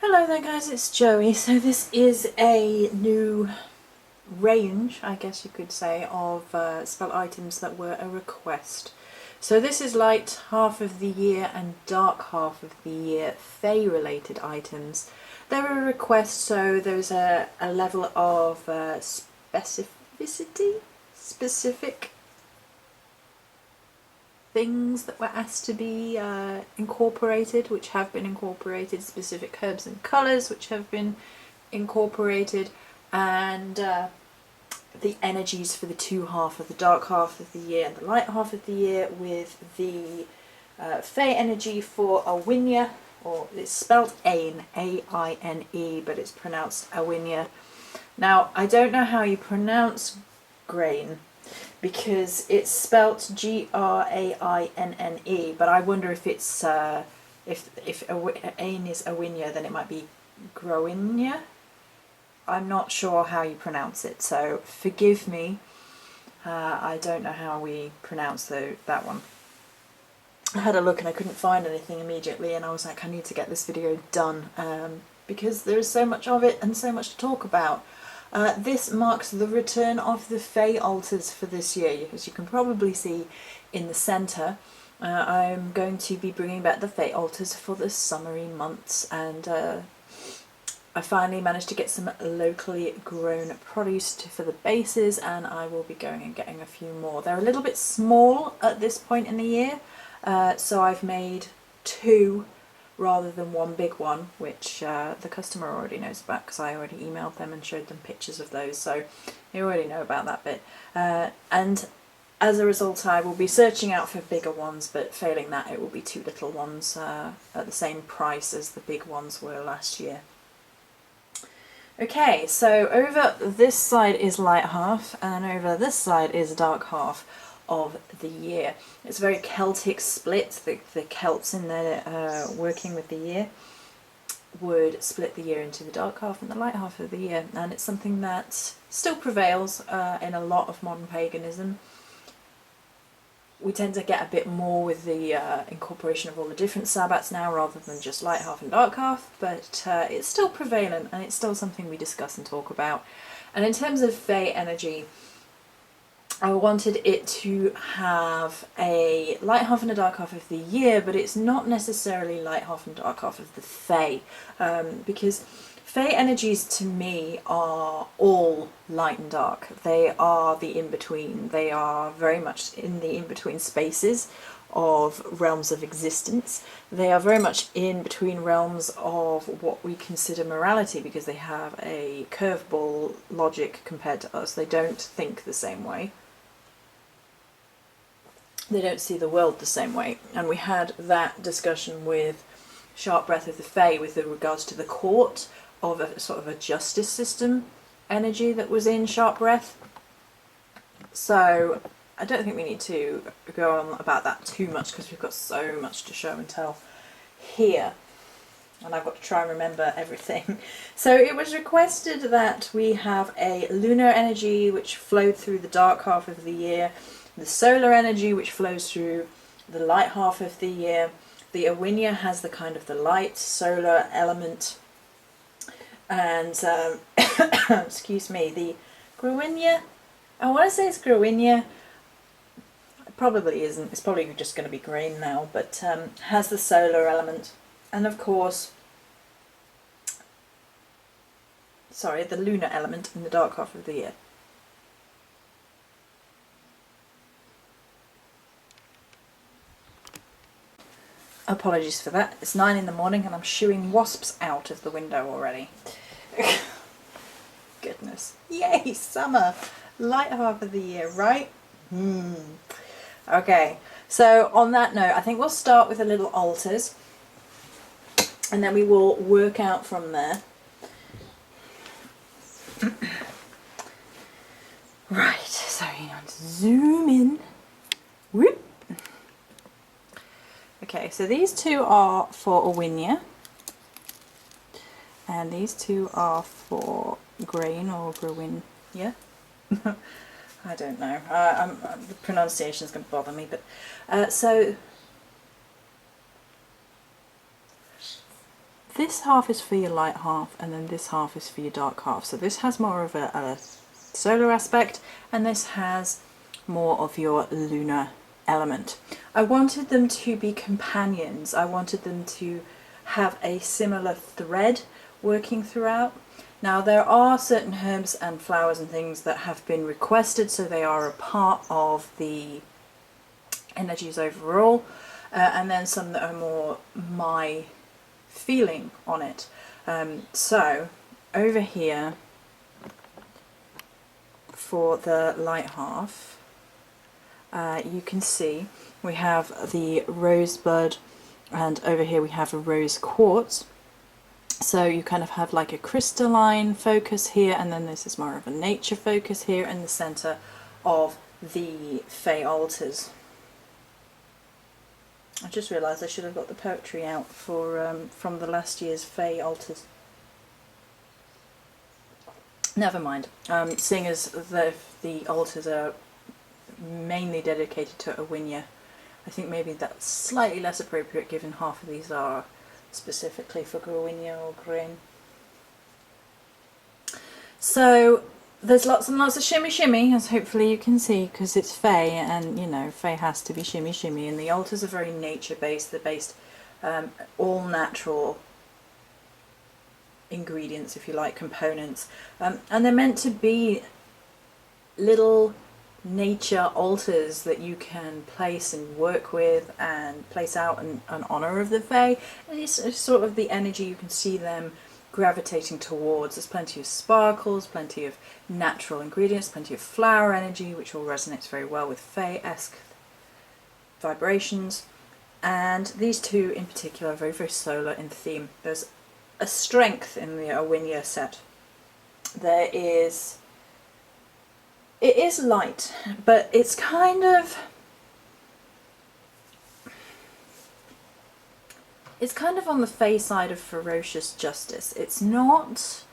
Hello there guys, it's Joey. So this is a new range, I guess you could say, of spell items that were a request. So this is light half of the year and dark half of the year Fae related items. They're a request, so there's a level of specific things that were asked to be incorporated, which have been incorporated, specific herbs and colours which have been incorporated, and the energies for the half of the dark half of the year and the light half of the year, with the Fae energy for Aine, or it's spelled Aine, A-I-N-E, but it's pronounced Aine. Now, I don't know how you pronounce Grainne, because it's spelt Grainne, but I wonder if it's if Aine is Aine, then it might be Groinne. I'm not sure how you pronounce it, so forgive me. I don't know how we pronounce that one. I had a look and I couldn't find anything immediately, and I was like, I need to get this video done because there is so much of it and so much to talk about. This marks the return of the Fae altars for this year. As you can probably see in the centre, I'm going to be bringing back the Fae altars for the summery months, and I finally managed to get some locally grown produce for the bases, and I will be going and getting a few more. They're a little bit small at this point in the year, so I've made two rather than one big one, which the customer already knows about because I already emailed them and showed them pictures of those, so they already know about that bit. And as a result, I will be searching out for bigger ones, but failing that, it will be two little ones at the same price as the big ones were last year. Okay, so over this side is light half, and over this side is dark half of the year. It's a very Celtic split. The Celts in their working with the year would split the year into the dark half and the light half of the year, and it's something that still prevails in a lot of modern paganism. We tend to get a bit more with the incorporation of all the different sabbats now, rather than just light half and dark half, but it's still prevalent and it's still something we discuss and talk about. And in terms of Fae energy, I wanted it to have a light half and a dark half of the year, but it's not necessarily light half and dark half of the Fae, because Fae energies to me are all light and dark. They are the in-between. They are very much in the in-between spaces of realms of existence. They are very much in between realms of what we consider morality, because they have a curveball logic compared to us. They don't think the same way. They don't see the world the same way. And we had that discussion with Sharp Breath of the Fae with regards to the court of a sort of a justice system energy that was in Sharp Breath. So I don't think we need to go on about that too much, because we've got so much to show and tell here, and I've got to try and remember everything. So it was requested that we have a lunar energy which flowed through the dark half of the year, the solar energy which flows through the light half of the year. The Aine has the kind of the light solar element, and excuse me, the Groinne, I want to say it's Groinne, it probably isn't, it's probably just going to be Grainne now, but has the solar element, and of course, sorry, the lunar element in the dark half of the year. Apologies for that. It's 9 in the morning and I'm shooing wasps out of the window already. Goodness. Yay, summer! Light half of the year, right? Okay, so on that note, I think we'll start with the little altars, and then we will work out from there. Right, so you know, zoom in. Whoop. Okay, so these two are for Aine, and these two are for Grainne or Groinne. Yeah? I don't know. The pronunciation is going to bother me, but so this half is for your light half, and then this half is for your dark half. So this has more of a solar aspect, and this has more of your lunar element. I wanted them to be companions. I wanted them to have a similar thread working throughout. Now there are certain herbs and flowers and things that have been requested, so they are a part of the energies overall, and then some that are more my feeling on it. So over here for the light half, you can see we have the rosebud, and over here we have a rose quartz. So you kind of have like a crystalline focus here, and then this is more of a nature focus here in the center of the Fey altars. I just realised I should have got the poetry out for from the last year's Fey altars. Never mind. Seeing as the altars are mainly dedicated to Awinia, I think maybe that's slightly less appropriate given half of these are specifically for Awinia or Grainne. So there's lots and lots of shimmy shimmy, as hopefully you can see, because it's Fey, and you know, Fey has to be shimmy shimmy, and the altars are very nature based. They're based all natural ingredients, if you like, components, and they're meant to be little nature altars that you can place and work with and place out in honour of the Fae. And it's sort of the energy you can see them gravitating towards. There's plenty of sparkles, plenty of natural ingredients, plenty of flower energy, which all resonates very well with Fae-esque vibrations. And these two in particular are very, very solar in theme. There's a strength in the Awinia set. It is light, but it's kind of on the Fey side of ferocious justice. It's not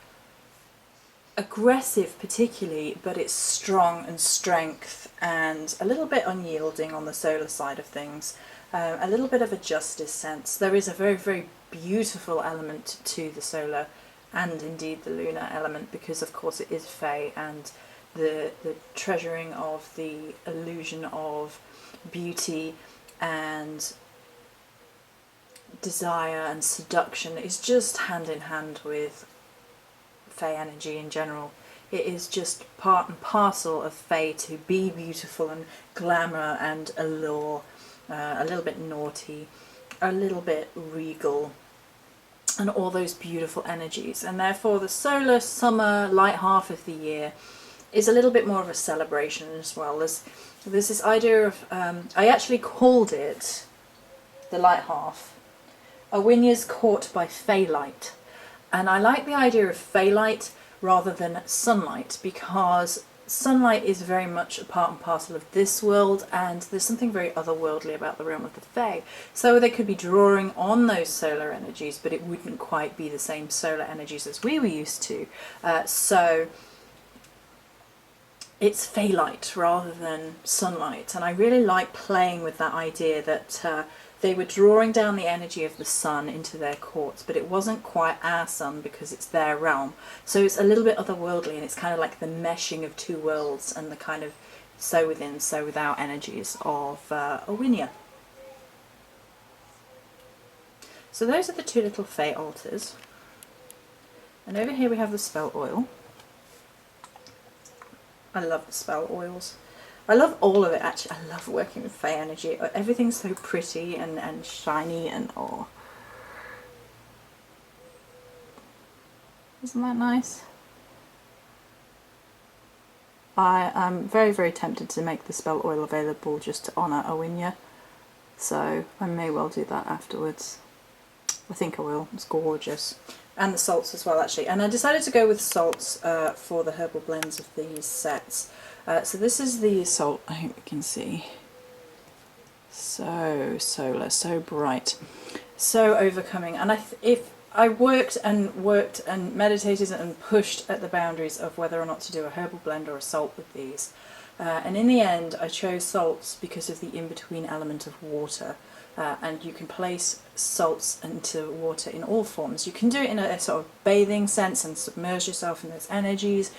aggressive particularly, but it's strong and strength, and a little bit unyielding on the solar side of things. A little bit of a justice sense. There is a very, very beautiful element to the solar and indeed the lunar element, because of course it is Fey, and the treasuring of the illusion of beauty and desire and seduction is just hand in hand with Fey energy in general. It is just part and parcel of Fey to be beautiful and glamour and allure, a little bit naughty, a little bit regal, and all those beautiful energies. And therefore the solar summer light half of the year is a little bit more of a celebration as well. There's this idea of, I actually called it the light half, Awinia's caught by Fey light. And I like the idea of Fey light rather than sunlight, because sunlight is very much a part and parcel of this world, and there's something very otherworldly about the realm of the Fey. So they could be drawing on those solar energies, but it wouldn't quite be the same solar energies as we were used to. So it's Fey light rather than sunlight, and I really like playing with that idea that they were drawing down the energy of the sun into their courts, but it wasn't quite our sun because it's their realm. So it's a little bit otherworldly, and it's kind of like the meshing of two worlds and the kind of so within, so without energies of Awinia. So those are the two little Fey altars. And over here we have the spell oil. I love the spell oils. I love all of it actually. I love working with Fey energy. Everything's so pretty and shiny and oh. Isn't that nice? I am very, very tempted to make the spell oil available just to honour Awinia. So I may well do that afterwards. I think I will. It's gorgeous. And the salts as well actually. And I decided to go with salts for the herbal blends of these sets. So this is the salt, I hope you can see. So solar, so bright, so overcoming. And if I worked and meditated and pushed at the boundaries of whether or not to do a herbal blend or a salt with these. And in the end I chose salts because of the in-between element of water. and you can place salts into water in all forms. You can do it in a sort of bathing sense and submerge yourself in those energies.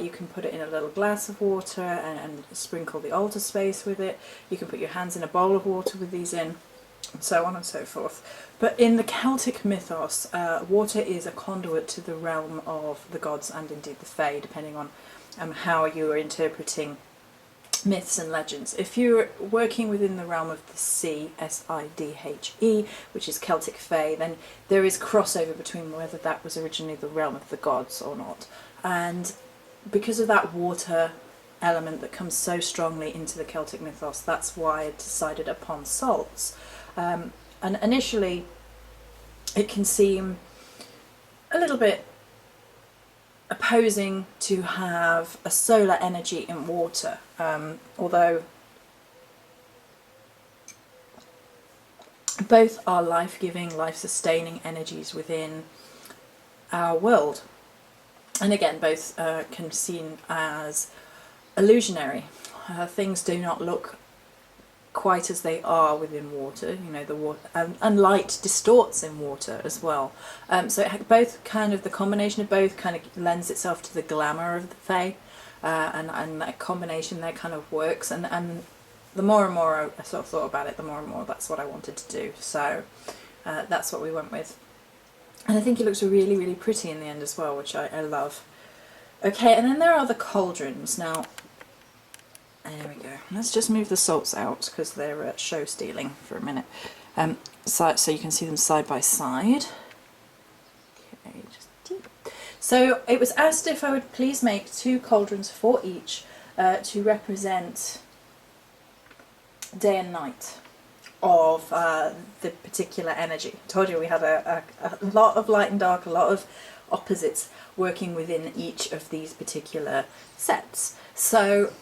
You can put it in a little glass of water and sprinkle the altar space with it. You can put your hands in a bowl of water with these in, and so on and so forth. But in the Celtic mythos, water is a conduit to the realm of the gods and indeed the Fae, depending on how you are interpreting myths and legends. If you're working within the realm of the sea, Sidhe, which is Celtic Fae, then there is crossover between whether that was originally the realm of the gods or not. And because of that water element that comes so strongly into the Celtic mythos, that's why I decided upon salts. And initially it can seem a little bit opposing to have a solar energy in water, although both are life-giving, life-sustaining energies within our world. And again, both can be seen as illusionary. Things do not look quite as they are within water, you know, the water, and light distorts in water as well. So both kind of, the combination of both kind of lends itself to the glamour of the Fae, and that combination there kind of works. And the more and more I sort of thought about it, the more and more that's what I wanted to do. So that's what we went with. And I think it looks really, really pretty in the end as well, which I love. Okay, and then there are the cauldrons. Now, there we go. Let's just move the salts out because they're show stealing for a minute. So you can see them side by side. Okay, so it was asked if I would please make 2 cauldrons for each to represent day and night of the particular energy. I told you we had a lot of light and dark, a lot of opposites working within each of these particular sets. So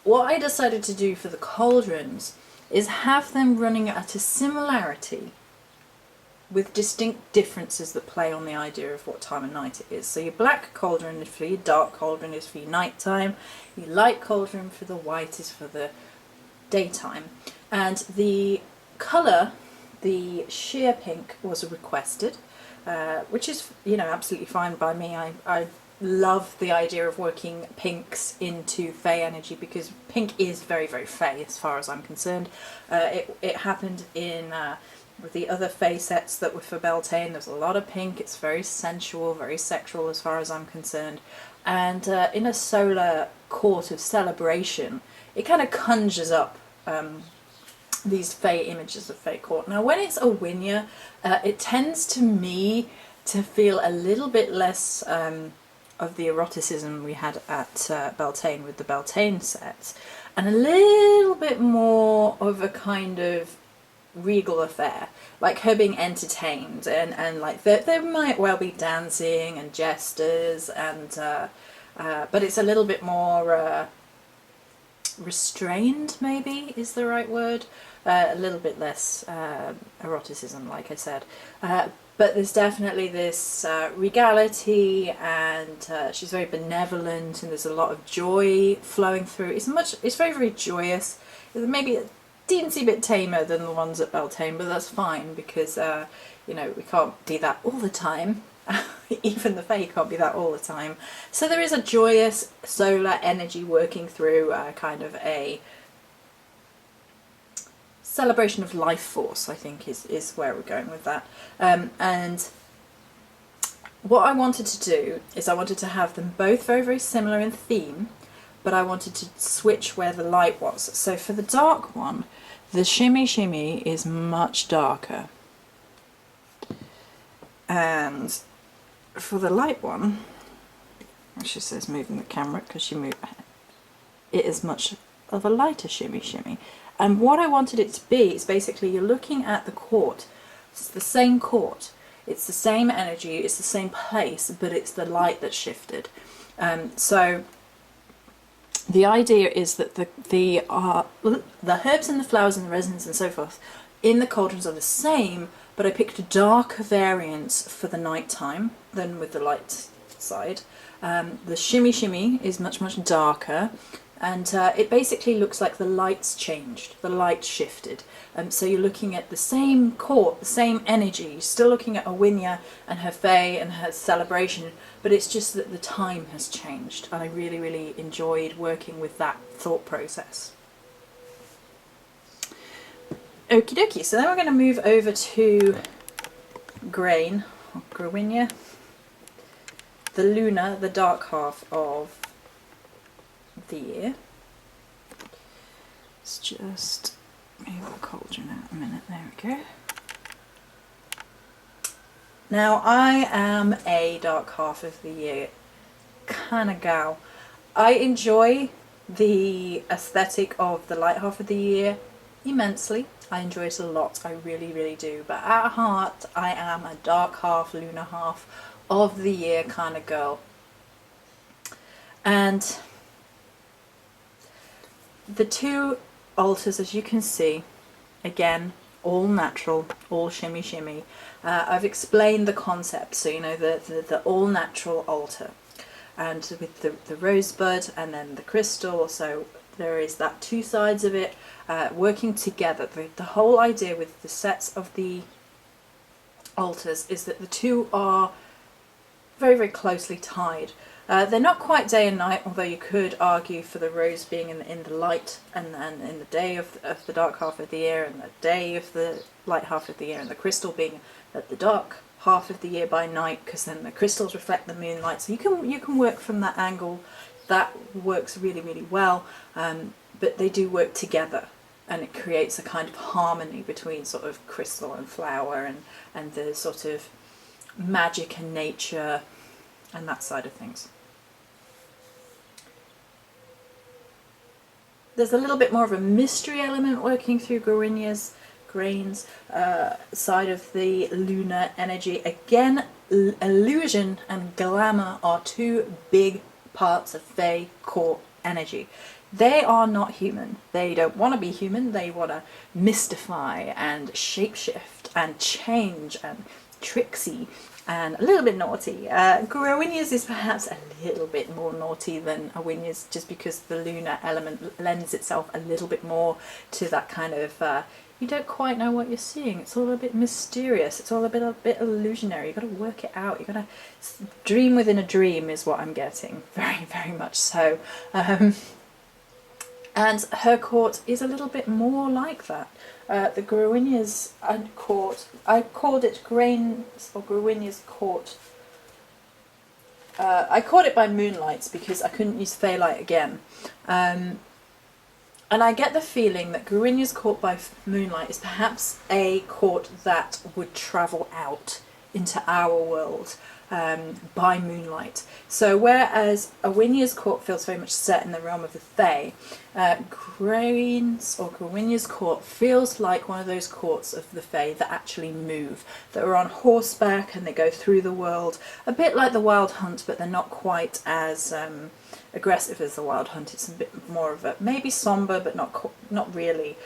what I decided to do for the cauldrons is have them running at a similarity with distinct differences that play on the idea of what time of night it is. So your black cauldron is for your dark cauldron is for your nighttime, your light cauldron for the white is for the daytime. And the colour, the sheer pink, was requested, which is, you know, absolutely fine by me. I love the idea of working pinks into Fae energy because pink is very, very Fae as far as I'm concerned. It happened in with the other Fae sets that were for Beltane. There's a lot of pink. It's very sensual, very sexual as far as I'm concerned. And in a solar court of celebration, it kind of conjures up these Fae images of Fae court. Now when it's a Winya, it tends to me to feel a little bit less of the eroticism we had at Beltane with the Beltane sets, and a little bit more of a kind of regal affair, like her being entertained, and like there might well be dancing and jesters, and but it's a little bit more restrained, maybe is the right word, a little bit less eroticism, like I said. But there's definitely this regality, and she's very benevolent, and there's a lot of joy flowing through. It's very, very joyous. Maybe a teensy bit tamer than the ones at Beltane, but that's fine because you know, we can't be that all the time. Even the Fae can't be that all the time. So there is a joyous solar energy working through kind of a celebration of life force, I think is where we're going with that. And what I wanted to do is I wanted to have them both very, very similar in theme, but I wanted to switch where the light was. So for the dark one, the shimmy shimmy is much darker, and for the light one, she says moving the camera because she moved, it is much of a lighter shimmy shimmy. And what I wanted it to be is basically you're looking at the court. It's the same court, it's the same energy, it's the same place, but it's the light that's shifted. So the idea is that the herbs and the flowers and the resins and so forth in the cauldrons are the same, but I picked darker variants for the night time than with the light side. The shimmy shimmy is much, much darker. And it basically looks like the lights changed, the light shifted. So you're looking at the same court, the same energy. You're still looking at Awinia and her fae and her celebration, but it's just that the time has changed. And I really, really enjoyed working with that thought process. Okie dokie, so then we're going to move over to Grainne, or Grawinia, the lunar, the dark half of the year. Let's just move the cauldron out a minute, there we go. Now I am a dark half of the year kind of gal. I enjoy the aesthetic of the light half of the year immensely. I enjoy it a lot, I really, really do. But at heart, I am a dark half, lunar half of the year kind of girl. And the two altars, as you can see, again, all natural, all shimmy shimmy. I've explained the concept, so you know the all natural altar, and with the rosebud and then the crystal. So there is that two sides of it working together. The whole idea with the sets of the altars is that the two are very, very closely tied. They're not quite day and night, although you could argue for the rose being in the light and in the day of the dark half of the year and the day of the light half of the year, and the crystal being at the dark half of the year by night, because then the crystals reflect the moonlight. So you can work from that angle. That works really, really well, but they do work together, and it creates a kind of harmony between sort of crystal and flower and the sort of magic and nature and that side of things. There's a little bit more of a mystery element working through Grainne's side of the lunar energy. Again, illusion and glamour are two big parts of fae core energy. They are not human. They don't want to be human. They want to mystify and shapeshift and change and tricksy and a little bit naughty. Grainne's is perhaps a little bit more naughty than Awinia's, just because the lunar element lends itself a little bit more to that kind of, you don't quite know what you're seeing. It's all a bit mysterious. It's all a bit illusionary. You've got to work it out. You've got to dream within a dream is what I'm getting. Very, very much so. And her court is a little bit more like that. The Grainne's court, I called it Grainne's or Grainne's court. I called it by moonlights because I couldn't use Feylight again. And I get the feeling that Grainne's court by moonlight is perhaps a court that would travel out into our world by moonlight. So whereas Awinia's court feels very much set in the realm of the Fae, Grainne's or Grainne's court feels like one of those courts of the Fae that actually move, that are on horseback and they go through the world, a bit like the Wild Hunt, but they're not quite as aggressive as the Wild Hunt. It's a bit more of a maybe somber, but not really.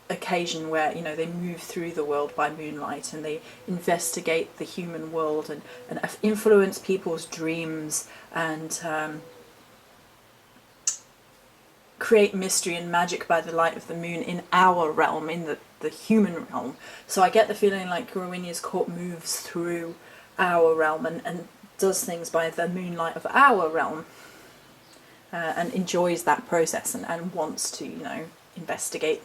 Occasion where, you know, they move through the world by moonlight and they investigate the human world and influence people's dreams and create mystery and magic by the light of the moon in our realm, in the human realm. So I get the feeling like Grainne's court moves through our realm and does things by the moonlight of our realm, and enjoys that process and wants to, you know, investigate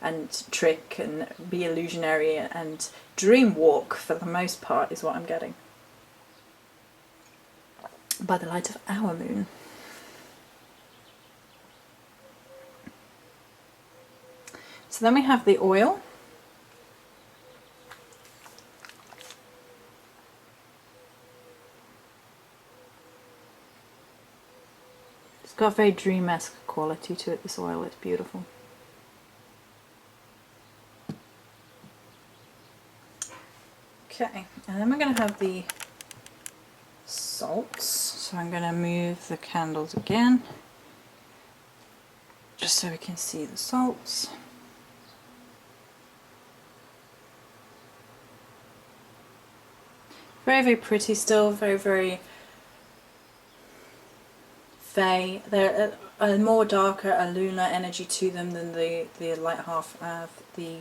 and trick and be illusionary and dream walk for the most part is what I'm getting. By the light of our moon. So then we have the oil. It's got a very dream-esque quality to it, this oil. It's beautiful. Okay, and then we're going to have the salts. So I'm going to move the candles again, just so we can see the salts. Very, very pretty still, very, very fae. They're a more darker, a lunar energy to them than the light half of the...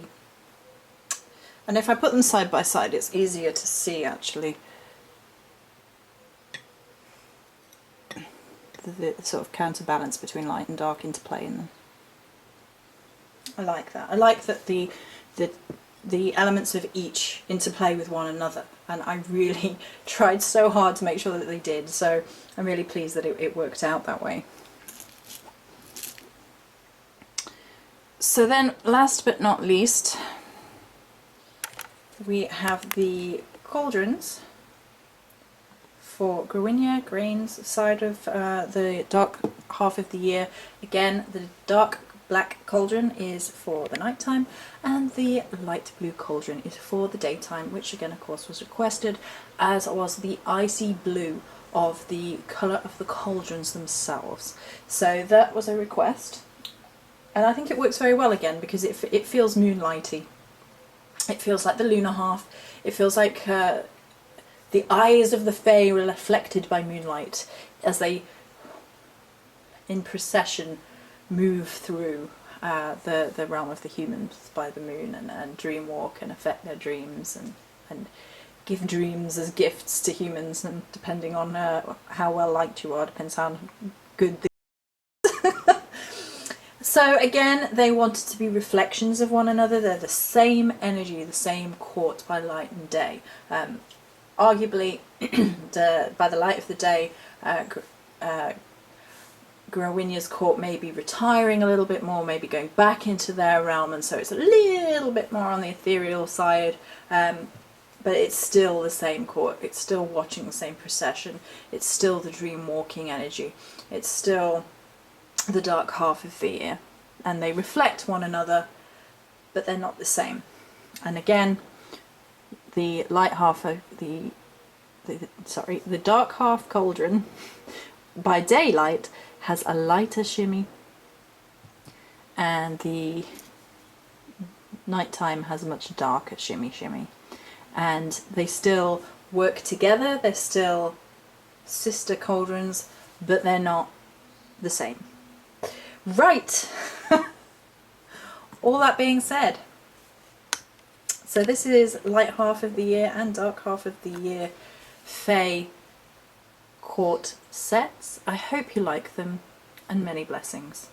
And if I put them side by side, it's easier to see actually the sort of counterbalance between light and dark interplay in them. I like that. I like that the elements of each interplay with one another, and I really tried so hard to make sure that they did, so I'm really pleased that it worked out that way. So then, last but not least, we have the cauldrons for Grainne's side of the dark half of the year. Again, the dark black cauldron is for the nighttime, and the light blue cauldron is for the daytime, which again of course was requested, as was the icy blue of the colour of the cauldrons themselves. So that was a request, and I think it works very well again because it feels moonlighty. It feels like the lunar half. It feels like the eyes of the Fae were reflected by moonlight as they, in procession, move through the realm of the humans by the moon, and dream walk and affect their dreams, and give dreams as gifts to humans, and depending on how well liked you are, depends how good the... So again, they wanted to be reflections of one another. They're the same energy, the same caught by light and day. Arguably, by the light of the day, Grainne's court may be retiring a little bit more, maybe going back into their realm, and so it's a little bit more on the ethereal side, but it's still the same court. It's still watching the same procession. It's still the dream walking energy. It's still the dark half of the year, and they reflect one another, but they're not the same. And again, the light half of the dark half cauldron by daylight has a lighter shimmy, and the nighttime has a much darker shimmy, and they still work together. They're still sister cauldrons, but they're not the same. Right. All that being said, so this is light half of the year and dark half of the year Fae court sets. I hope you like them, and many blessings.